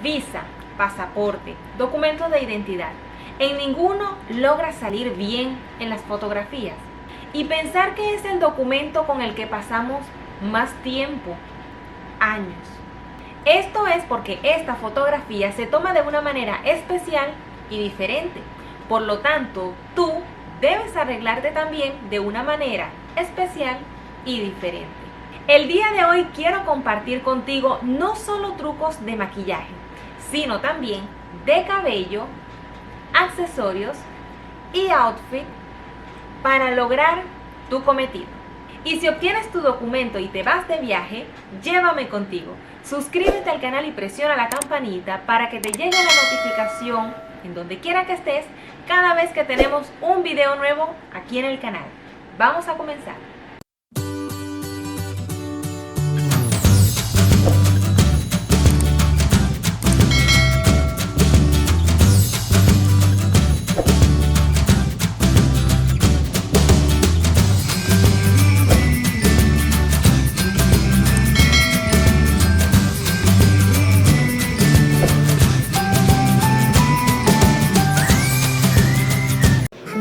visa, pasaporte, documentos de identidad. En ninguno logra salir bien en las fotografías. Y pensar que es el documento con el que pasamos más tiempo, años. Esto es porque esta fotografía se toma de una manera especial y diferente. Por lo tanto, tú debes arreglarte también de una manera especial y diferente. El día de hoy quiero compartir contigo no solo trucos de maquillaje, sino también de cabello, accesorios y outfit para lograr tu cometido. Y si obtienes tu documento y te vas de viaje, llévame contigo. Suscríbete al canal y presiona la campanita para que te llegue la notificación en donde quiera que estés cada vez que tenemos un video nuevo aquí en el canal. Vamos a comenzar.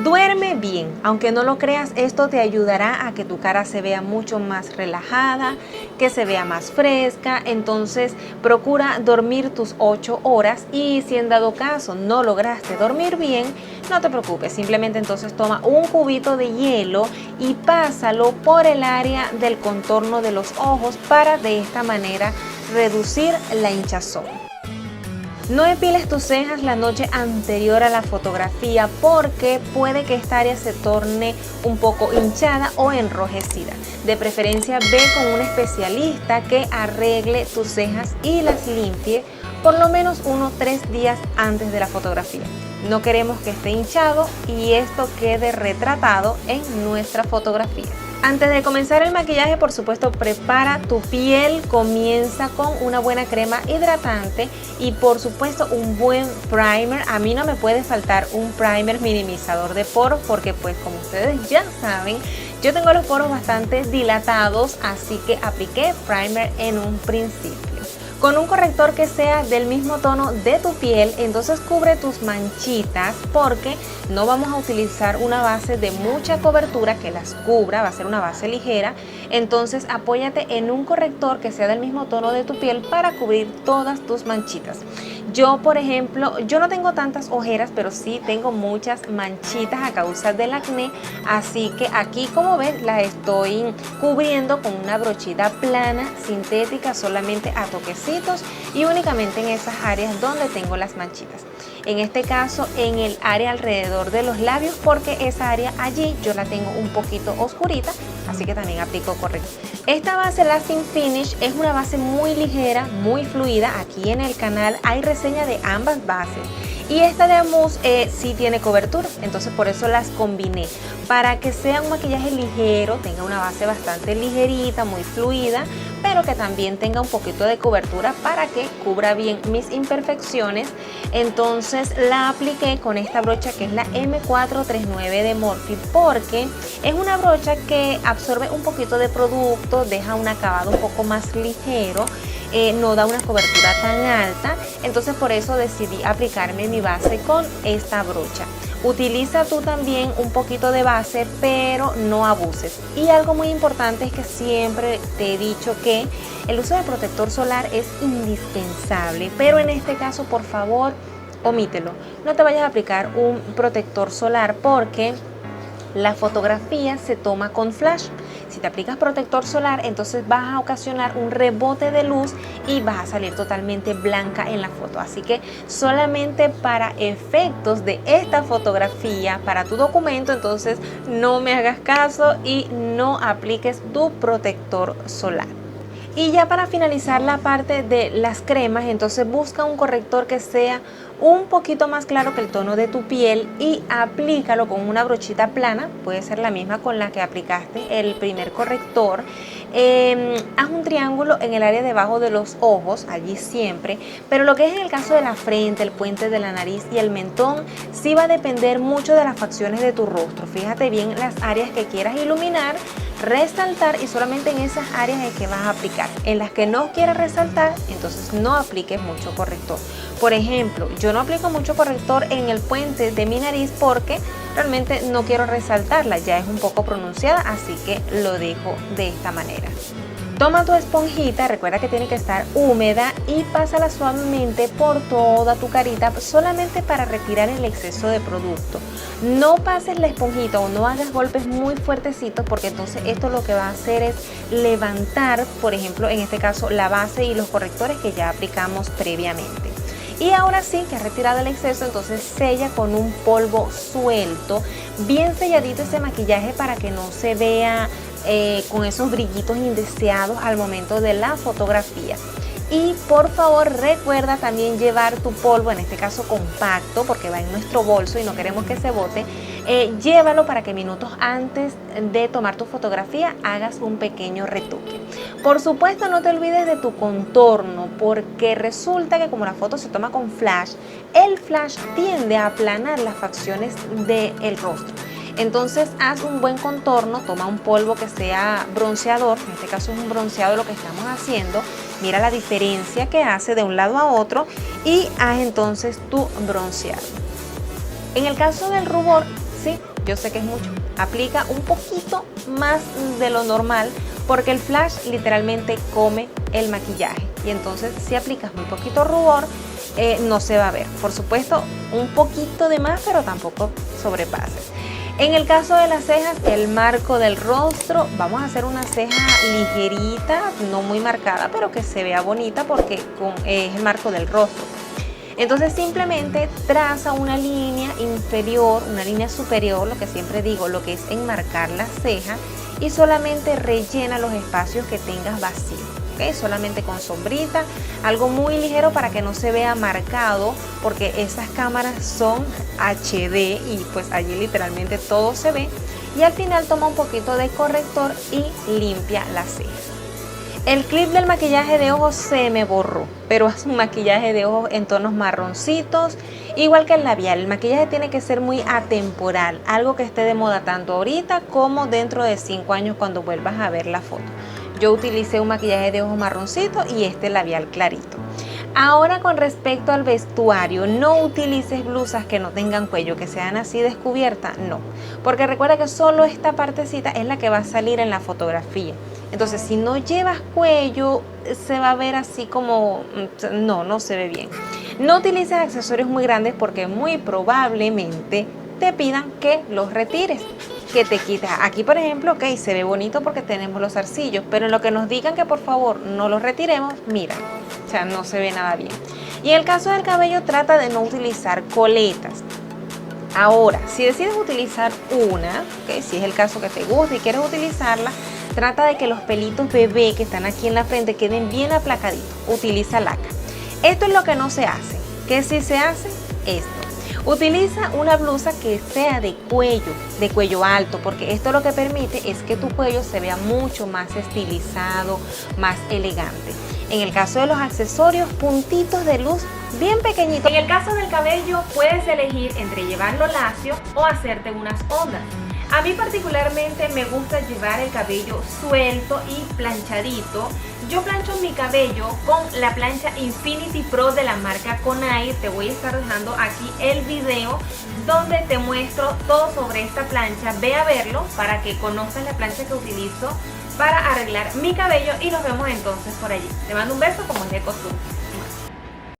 Duerme bien, aunque no lo creas, esto te ayudará a que tu cara se vea mucho más relajada, que se vea más fresca. Entonces procura dormir tus 8 horas y si en dado caso no lograste dormir bien, no te preocupes, simplemente entonces toma un cubito de hielo y pásalo por el área del contorno de los ojos para de esta manera reducir la hinchazón. No depiles tus cejas la noche anterior a la fotografía porque puede que esta área se torne un poco hinchada o enrojecida. De preferencia ve con un especialista que arregle tus cejas y las limpie por lo menos 3 días antes de la fotografía. No queremos que esté hinchado y esto quede retratado en nuestra fotografía. Antes de comenzar el maquillaje, por supuesto, prepara tu piel. Comienza con una buena crema hidratante y por supuesto un buen primer. A mí no me puede faltar un primer minimizador de poros porque pues como ustedes ya saben, yo tengo los poros bastante dilatados, así que apliqué primer en un principio. Con un corrector que sea del mismo tono de tu piel, entonces cubre tus manchitas porque no vamos a utilizar una base de mucha cobertura que las cubra, va a ser una base ligera. Entonces apóyate en un corrector que sea del mismo tono de tu piel para cubrir todas tus manchitas. Yo, por ejemplo, yo no tengo tantas ojeras, pero sí tengo muchas manchitas a causa del acné, así que aquí, como ves, las estoy cubriendo con una brochita plana, sintética, solamente a toquecitos y únicamente en esas áreas donde tengo las manchitas. En este caso, en el área alrededor de los labios, porque esa área allí yo la tengo un poquito oscurita, así que también aplico corrector. Esta base Lasting Finish es una base muy ligera, muy fluida. Aquí en el canal hay reseña de ambas bases. Y esta de mousse sí tiene cobertura, entonces por eso las combiné. Para que sea un maquillaje ligero, tenga una base bastante ligerita, muy fluida, pero que también tenga un poquito de cobertura para que cubra bien mis imperfecciones. Entonces la apliqué con esta brocha que es la M439 de Morphe porque es una brocha que absorbe un poquito de producto, deja un acabado un poco más ligero. No da una cobertura tan alta, entonces por eso decidí aplicarme mi base con esta brocha. Utiliza tú también un poquito de base, pero no abuses. Y algo muy importante es que siempre te he dicho que el uso de protector solar es indispensable, pero en este caso, por favor, omítelo. No te vayas a aplicar un protector solar porque la fotografía se toma con flash. Si te aplicas protector solar, entonces vas a ocasionar un rebote de luz y vas a salir totalmente blanca en la foto. Así que solamente para efectos de esta fotografía, para tu documento, entonces no me hagas caso y no apliques tu protector solar. Y ya para finalizar la parte de las cremas, entonces busca un corrector que sea un poquito más claro que el tono de tu piel y aplícalo con una brochita plana, puede ser la misma con la que aplicaste el primer corrector. Haz un triángulo en el área debajo de los ojos, allí siempre, pero lo que es en el caso de la frente, el puente de la nariz y el mentón, sí va a depender mucho de las facciones de tu rostro. Fíjate bien las áreas que quieras iluminar, resaltar y solamente en esas áreas es que vas a aplicar. En las que no quieras resaltar, entonces no apliques mucho corrector. Por ejemplo, yo no aplico mucho corrector en el puente de mi nariz porque realmente no quiero resaltarla, ya es un poco pronunciada, así que lo dejo de esta manera. Toma tu esponjita, recuerda que tiene que estar húmeda y pásala suavemente por toda tu carita solamente para retirar el exceso de producto. No pases la esponjita o no hagas golpes muy fuertecitos porque entonces esto lo que va a hacer es levantar, por ejemplo, en este caso la base y los correctores que ya aplicamos previamente. Y ahora sí que has retirado el exceso, entonces sella con un polvo suelto, bien selladito ese maquillaje para que no se vea con esos brillitos indeseados al momento de la fotografía. Y por favor recuerda también llevar tu polvo, en este caso compacto, porque va en nuestro bolso y no queremos que se bote. Llévalo para que minutos antes de tomar tu fotografía hagas un pequeño retoque. Por supuesto no te olvides de tu contorno, porque resulta que como la foto se toma con flash, el flash tiende a aplanar las facciones del rostro. Entonces haz un buen contorno, toma un polvo que sea bronceador, en este caso es un bronceado lo que estamos haciendo, mira la diferencia que hace de un lado a otro y haz entonces tu bronceado. En el caso del rubor, sí, yo sé que es mucho, aplica un poquito más de lo normal porque el flash literalmente come el maquillaje y entonces si aplicas muy poquito rubor no se va a ver. Por supuesto un poquito de más, pero tampoco sobrepases. En el caso de las cejas, el marco del rostro, vamos a hacer una ceja ligerita, no muy marcada, pero que se vea bonita porque es el marco del rostro. Entonces simplemente traza una línea inferior, una línea superior, lo que siempre digo, lo que es enmarcar la ceja y solamente rellena los espacios que tengas vacíos. ¿Okay? Solamente con sombrita, algo muy ligero para que no se vea marcado porque esas cámaras son HD y pues allí literalmente todo se ve y al final toma un poquito de corrector y limpia las cejas. El clip del maquillaje de ojos se me borró, pero es un maquillaje de ojos en tonos marroncitos, igual que el labial. El maquillaje tiene que ser muy atemporal, algo que esté de moda tanto ahorita como dentro de 5 años cuando vuelvas a ver la foto. Yo utilicé un maquillaje de ojos marroncito y este labial clarito. Ahora con respecto al vestuario, no utilices blusas que no tengan cuello, que sean así descubiertas, no. Porque recuerda que solo esta partecita es la que va a salir en la fotografía. Entonces si no llevas cuello, se va a ver así como, no se ve bien. No utilices accesorios muy grandes porque muy probablemente te pidan que los retires, que te quites. Aquí por ejemplo, ok, se ve bonito porque tenemos los zarcillos, pero en lo que nos digan que por favor no los retiremos, mira, o sea, no se ve nada bien. Y en el caso del cabello, trata de no utilizar coletas. Ahora, si decides utilizar una, okay, si es el caso que te gusta y quieres utilizarla, trata de que los pelitos bebé que están aquí en la frente queden bien aplacaditos. Utiliza laca. Esto es lo que no se hace. ¿Qué sí se hace? Esto. Utiliza una blusa que sea de cuello alto, porque esto lo que permite es que tu cuello se vea mucho más estilizado, más elegante. En el caso de los accesorios, puntitos de luz bien pequeñitos. En el caso del cabello, puedes elegir entre llevarlo lacio o hacerte unas ondas. A mí particularmente me gusta llevar el cabello suelto y planchadito. Yo plancho mi cabello con la plancha Infinity Pro de la marca Conair. Te voy a estar dejando aquí el video donde te muestro todo sobre esta plancha. Ve a verlo para que conozcas la plancha que utilizo para arreglar mi cabello y nos vemos entonces por allí. Te mando un beso como es de costumbre.